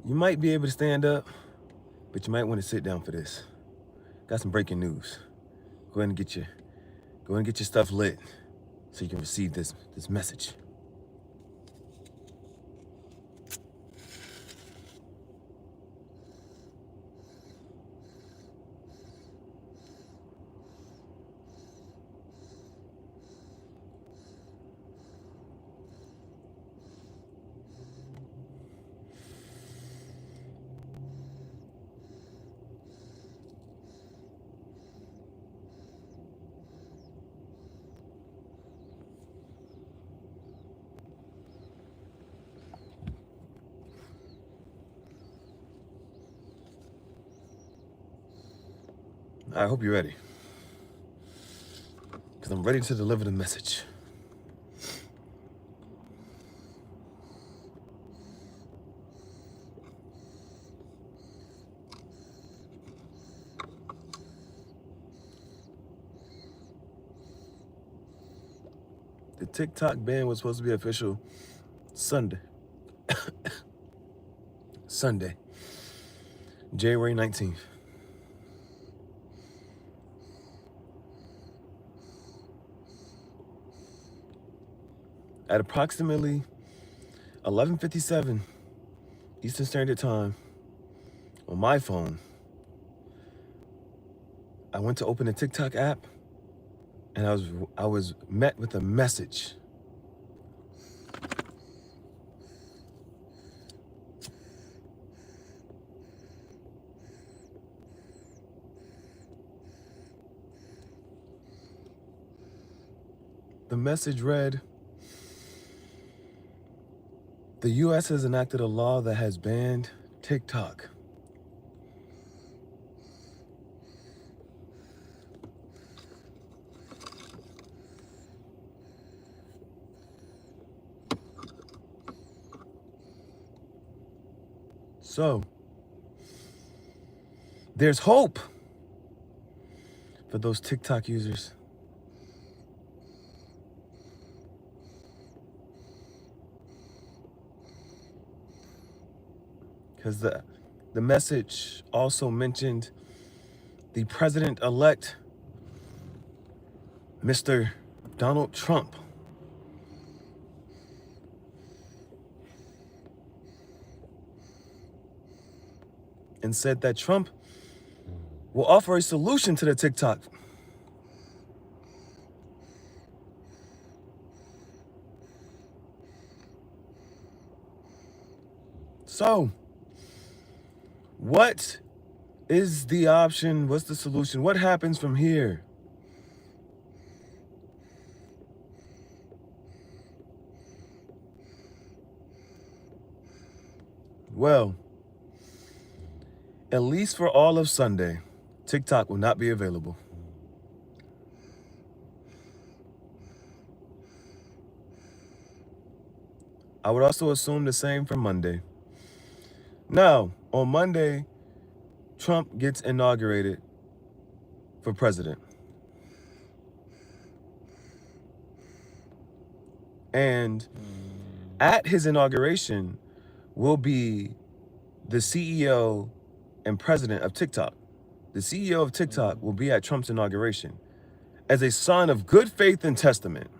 You might be able to stand up, but you might want to sit down for this. Got some breaking news. Go ahead and get your stuff lit so you can receive this message. I hope you're ready, because I'm ready to deliver the message. The TikTok ban was supposed to be official Sunday. Sunday, January 19th. At approximately 11:57 Eastern Standard Time, on my phone, I went to open the TikTok app, and I was met with a message. The message read, "The U.S. has enacted a law that has banned TikTok. So, there's hope for those TikTok users. Because the message also mentioned the president-elect, Mr. Donald Trump. And said that Trump will offer a solution to the TikTok. So, what is the option? What's the solution? What happens from here? Well, at least for all of Sunday, TikTok will not be available. I would also assume the same for Monday. Now, on Monday, Trump gets inaugurated for president. And at his inauguration will be the CEO and president of TikTok. The CEO of TikTok will be at Trump's inauguration as a sign of good faith and testament.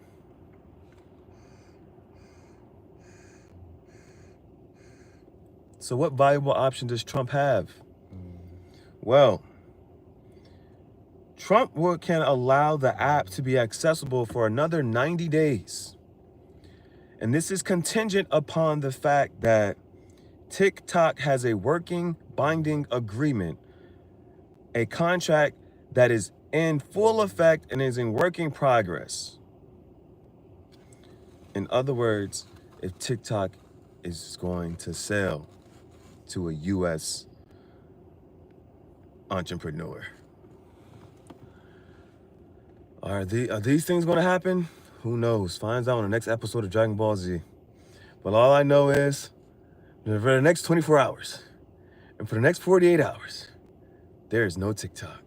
So what viable option does Trump have? Well, Trump can allow the app to be accessible for another 90 days. And this is contingent upon the fact that TikTok has a working binding agreement, a contract that is in full effect and is in working progress. In other words, if TikTok is going to sell to a U.S. entrepreneur. Are these things going to happen? Who knows? Finds out on the next episode of Dragon Ball Z. But all I know is that for the next 24 hours and for the next 48 hours, there is no TikTok.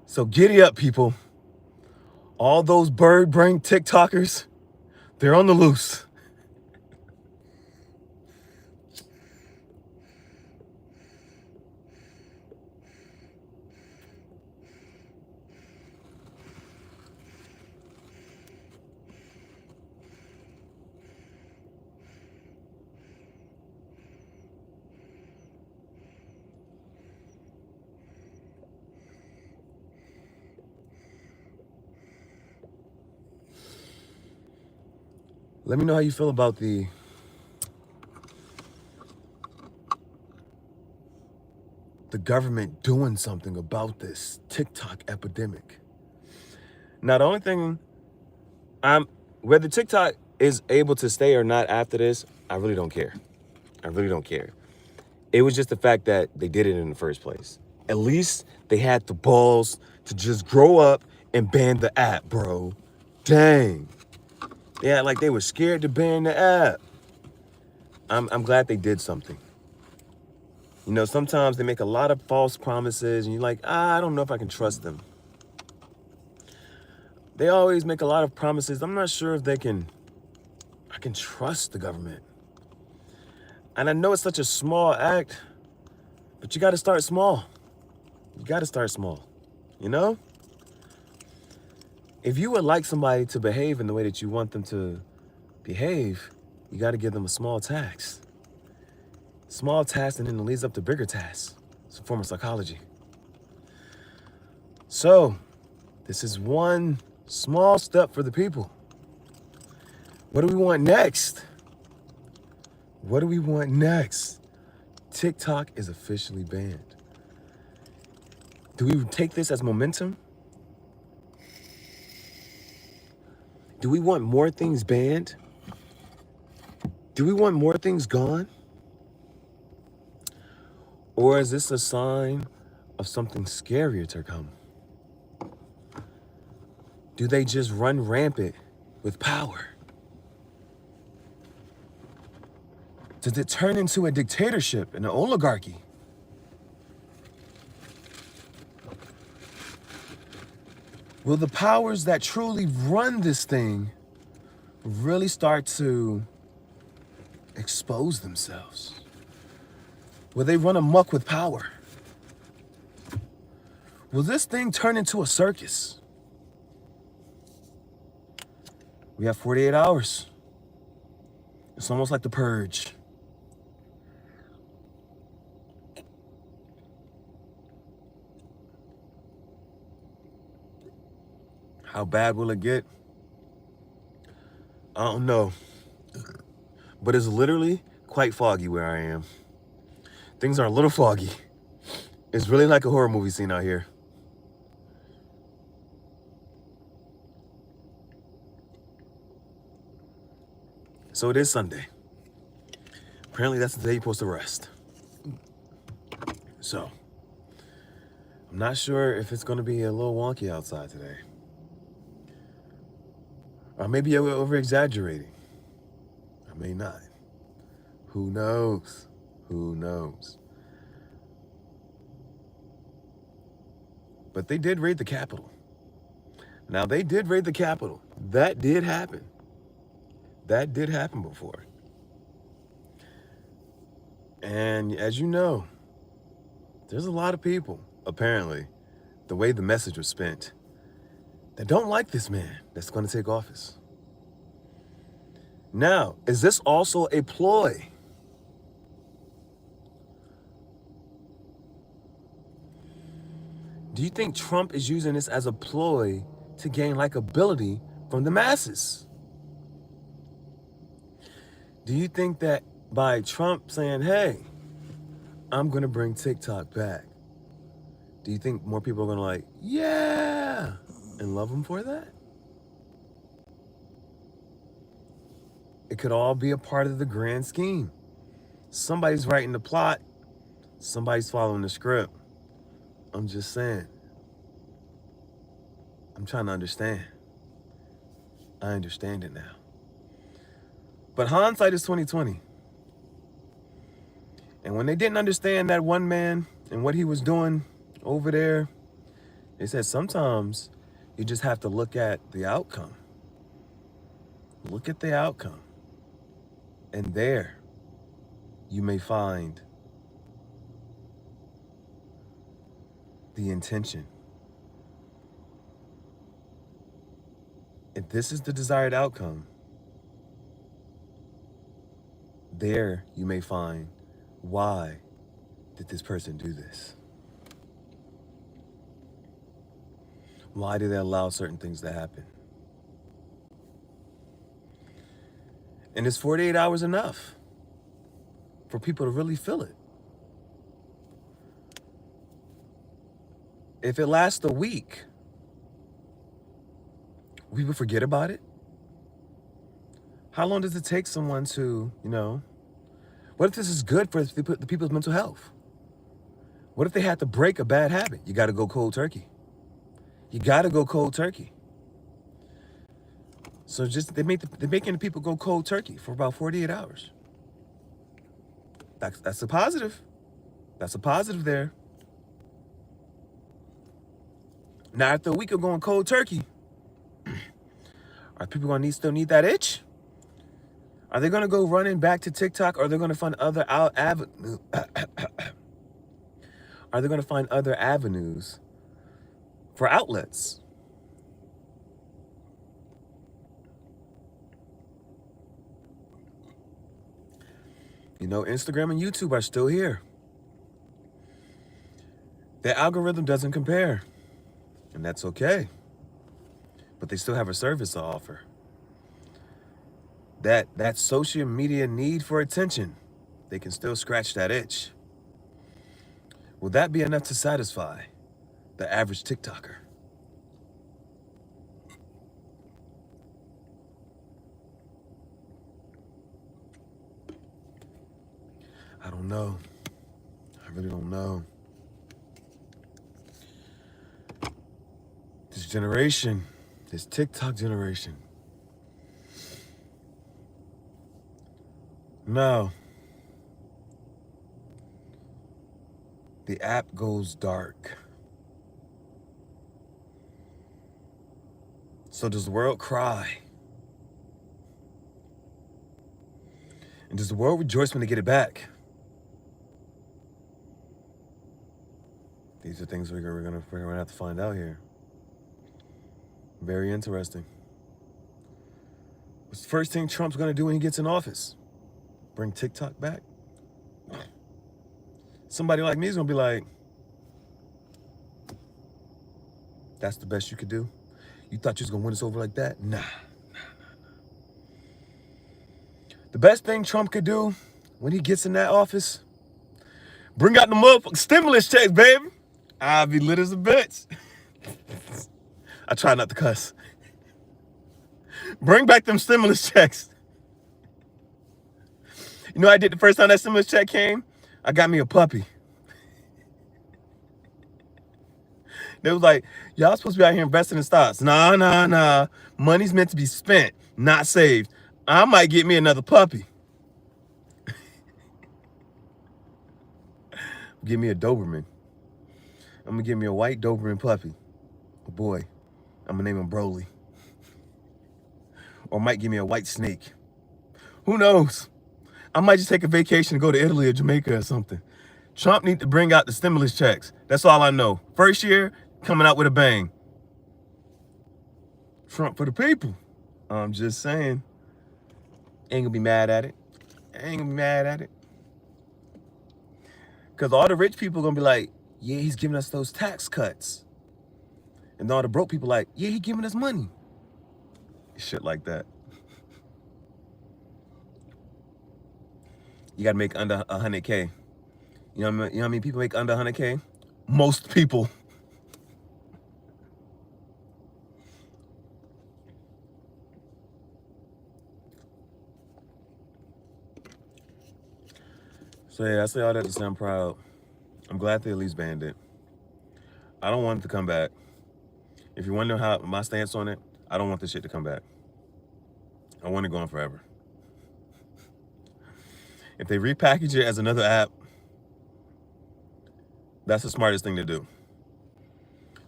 So giddy up, people. All those bird brain TikTokers, they're on the loose. Let me know how you feel about the government doing something about this TikTok epidemic. Now, the only thing whether TikTok is able to stay or not after this, I really don't care. I really don't care. It was just the fact that they did it in the first place. At least they had the balls to just grow up and ban the app, bro. Dang. They act like they were scared to ban the app. I'm glad they did something. You know, sometimes they make a lot of false promises and you're like, I don't know if I can trust them. They always make a lot of promises. I'm not sure if I can trust the government. And I know it's such a small act, but you got to start small. You got to start small, you know? If you would like somebody to behave in the way that you want them to behave, you got to give them a small task. Small task, and then it leads up to bigger tasks. It's a form of psychology. So, this is one small step for the people. What do we want next? What do we want next? TikTok is officially banned. Do we take this as momentum? Do we want more things banned? Do we want more things gone? Or is this a sign of something scarier to come? Do they just run rampant with power? Does it turn into a dictatorship and an oligarchy? Will the powers that truly run this thing really start to expose themselves? Will they run amok with power? Will this thing turn into a circus? We have 48 hours. It's almost like the purge. How bad will it get? I don't know. But it's literally quite foggy where I am. Things are a little foggy. It's really like a horror movie scene out here. So it is Sunday. Apparently that's the day you're supposed to rest. So, I'm not sure if it's going to be a little wonky outside today. Or maybe we're over-exaggerating. I may not. Who knows? Who knows? But they did raid the Capitol. Now, they did raid the Capitol. That did happen. That did happen before. And as you know, there's a lot of people, apparently, the way the message was spent, that don't like this man that's going to take office. Now, is this also a ploy? Do you think Trump is using this as a ploy to gain likability from the masses? Do you think that by Trump saying, hey, I'm going to bring TikTok back, do you think more people are going to like, yeah, and love him for that? It could all be a part of the grand scheme. Somebody's writing the plot. Somebody's following the script. I'm just saying. I'm trying to understand. I understand it now. But hindsight is 20/20. And when they didn't understand that one man and what he was doing over there, they said sometimes you just have to look at the outcome. Look at the outcome. And there you may find the intention. If this is the desired outcome, there you may find why did this person do this? Why did they allow certain things to happen? And is 48 hours enough for people to really feel it? If it lasts a week, we would forget about it? How long does it take someone to, what if this is good for the people's mental health? What if they had to break a bad habit? You got to go cold turkey. You got to go cold turkey. So they're making the people go cold turkey for about 48 hours. That's a positive. That's a positive there. Now, after a week of going cold turkey, are people gonna still need that itch? Are they gonna go running back to TikTok, or are they gonna find other avenues? Are they gonna find other avenues for outlets? Instagram and YouTube are still here. The algorithm doesn't compare, and that's okay. But they still have a service to offer. That social media need for attention, they can still scratch that itch. Will that be enough to satisfy the average TikToker? I don't know. I really don't know. This generation, this TikTok generation. No. The app goes dark. So does the world cry? And does the world rejoice when they get it back? These are things we're gonna have to find out here. Very interesting. What's the first thing Trump's gonna do when he gets in office? Bring TikTok back? Somebody like me is gonna be like, that's the best you could do? You thought you was gonna win us over like that? Nah. The best thing Trump could do when he gets in that office, bring out the motherfucking stimulus checks, baby. I'll be lit as a bitch. I try not to cuss. Bring back them stimulus checks. You know what I did the first time that stimulus check came? I got me a puppy. They was like, y'all supposed to be out here investing in stocks. Nah. Money's meant to be spent, not saved. I might get me another puppy. Give me a Doberman. I'm gonna give me a white Doberman puppy. A boy. I'm gonna name him Broly. Or might give me a white snake. Who knows? I might just take a vacation and go to Italy or Jamaica or something. Trump need to bring out the stimulus checks. That's all I know. First year, coming out with a bang. Trump for the people. I'm just saying. Ain't gonna be mad at it. Because all the rich people gonna be like, yeah, he's giving us those tax cuts. And all the broke people like, yeah, he giving us money. Shit like that. You gotta make under 100K. You know how many people make under 100K? Most people. So yeah, I say all that to say I'm proud. I'm glad they at least banned it. I don't want it to come back. If you wonder how my stance on it, I don't want this shit to come back. I want it gone forever. If they repackage it as another app, that's the smartest thing to do.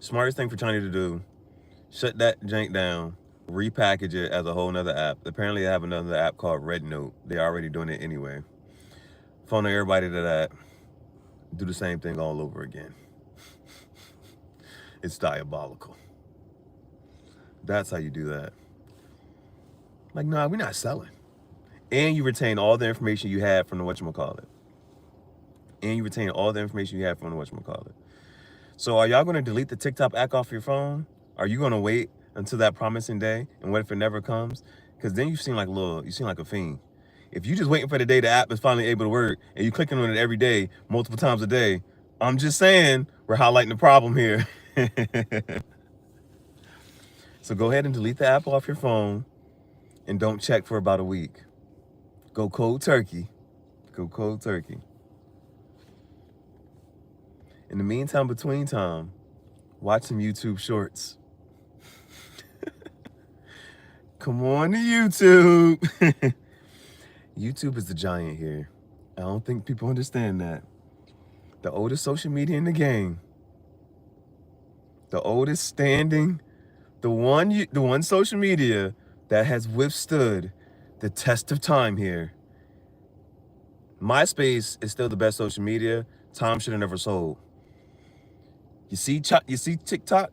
Smartest thing for China to do, shut that jank down, repackage it as a whole nother app. Apparently they have another app called Red Note. They're already doing it anyway. Phone everybody to that, do the same thing all over again. It's diabolical. That's how you do that. Like, nah, we're not selling. And you retain all the information you had from the whatchamacallit. So are y'all going to delete the TikTok app off your phone? Are you going to wait until that promising day? And what if it never comes? Because then you seem like a fiend. If you just waiting for the day the app is finally able to work and you clicking on it every day, multiple times a day, I'm just saying we're highlighting the problem here. So go ahead and delete the app off your phone and don't check for about a week. Go cold turkey. Go cold turkey. In the meantime, between time, watch some YouTube shorts. Come on to YouTube. YouTube is the giant here. I don't think people understand that. The oldest social media in the game. The oldest standing, the one social media that has withstood the test of time here. MySpace is still the best social media. Tom should have never sold. You see TikTok?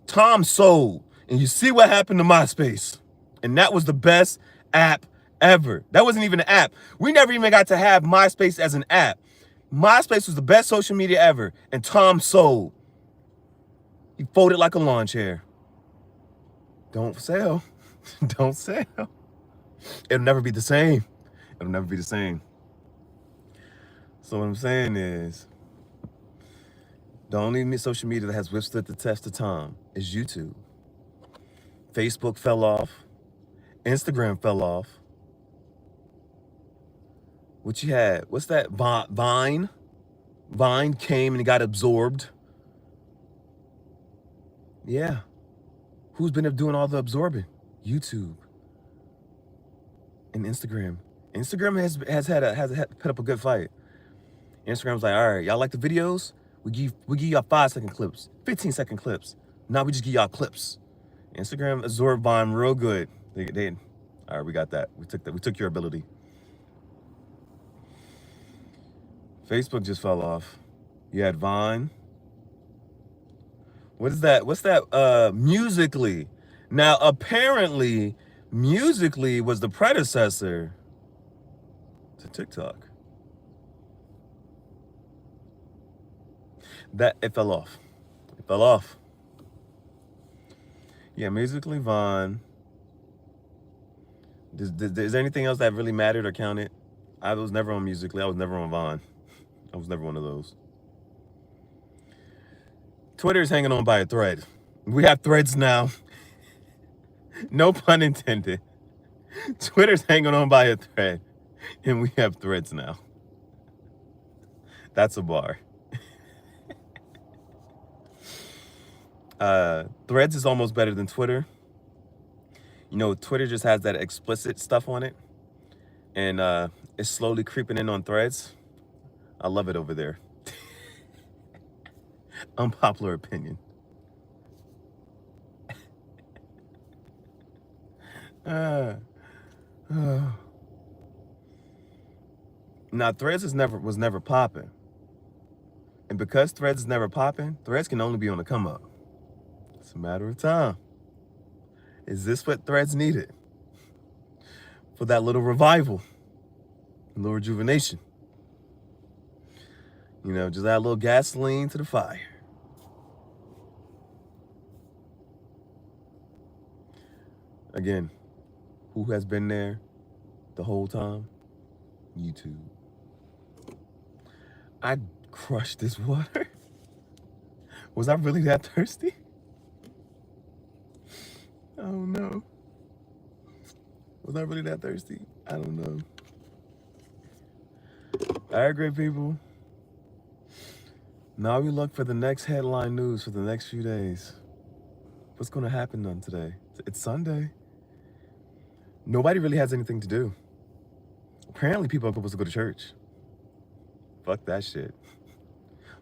Tom sold. And you see what happened to MySpace. And that was the best app ever. That wasn't even an app. We never even got to have MySpace as an app. MySpace was the best social media ever. And Tom sold. He folded like a lawn chair. Don't sell. Don't sell. It'll never be the same. It'll never be the same. So what I'm saying is, the only social media that has withstood the test of time is YouTube. Facebook fell off. Instagram fell off. What you had? What's that? Vine? Vine came and got absorbed. Yeah. Who's been doing all the absorbing? YouTube and Instagram. Instagram has put up a good fight. Instagram's like, all right, y'all like the videos? We give y'all 5-second clips, 15-second clips. Now we just give y'all clips. Instagram absorbed Vine real good. They all right, we got that. We took your ability. Facebook just fell off. You had Vine. What is that? What's that? Musically. Now apparently, Musically was the predecessor to TikTok. It fell off. It fell off. Yeah, Musically, Vine. Is there anything else that really mattered or counted? I was never on Musically. I was never on Vine. I was never one of those. Twitter's hanging on by a thread. We have threads now. No pun intended. Twitter's hanging on by a thread, and we have threads now. That's a bar. Threads is almost better than Twitter. You know, Twitter just has that explicit stuff on it, and it's slowly creeping in on Threads. I love it over there. Unpopular opinion. Now, Threads was never popping. And because Threads is never popping, Threads can only be on the come up. It's a matter of time. Is this what Threads needed? For that little revival, a little rejuvenation. You know, just add a little gasoline to the fire. Again, who has been there the whole time? YouTube. I crushed this water. Was I really that thirsty? Oh no. Was I really that thirsty? I don't know. All right, great people. Now we look for the next headline news for the next few days. What's going to happen on today? It's Sunday. Nobody really has anything to do. Apparently, people are supposed to go to church. Fuck that shit.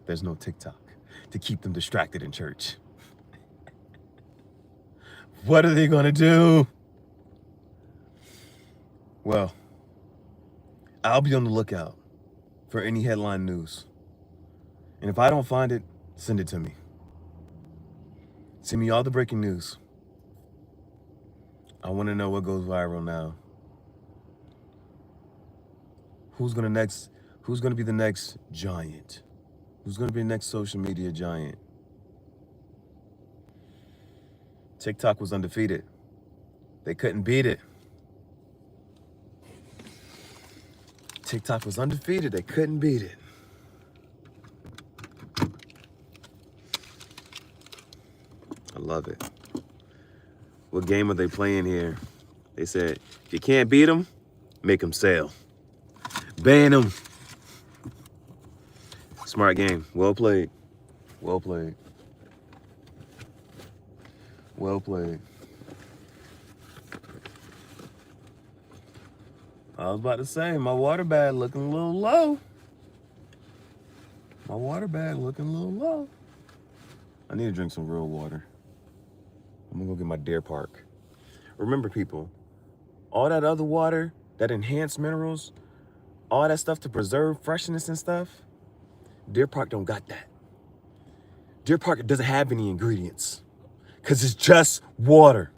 There's no TikTok to keep them distracted in church. What are they going to do? Well, I'll be on the lookout for any headline news. And if I don't find it, send it to me. Send me all the breaking news. I want to know what goes viral now. Who's going to be the next giant? Who's going to be the next social media giant? TikTok was undefeated. They couldn't beat it. TikTok was undefeated. They couldn't beat it. I love it. What game are they playing here? They said, if you can't beat them, make them sell. Ban them. Smart game. Well played. Well played. Well played. I was about to say, my water bag looking a little low. My water bag looking a little low. I need to drink some real water. I'm gonna go get my Deer Park. Remember, people, all that other water, that enhanced minerals, all that stuff to preserve freshness and stuff, Deer Park don't got that. Deer Park doesn't have any ingredients because it's just water.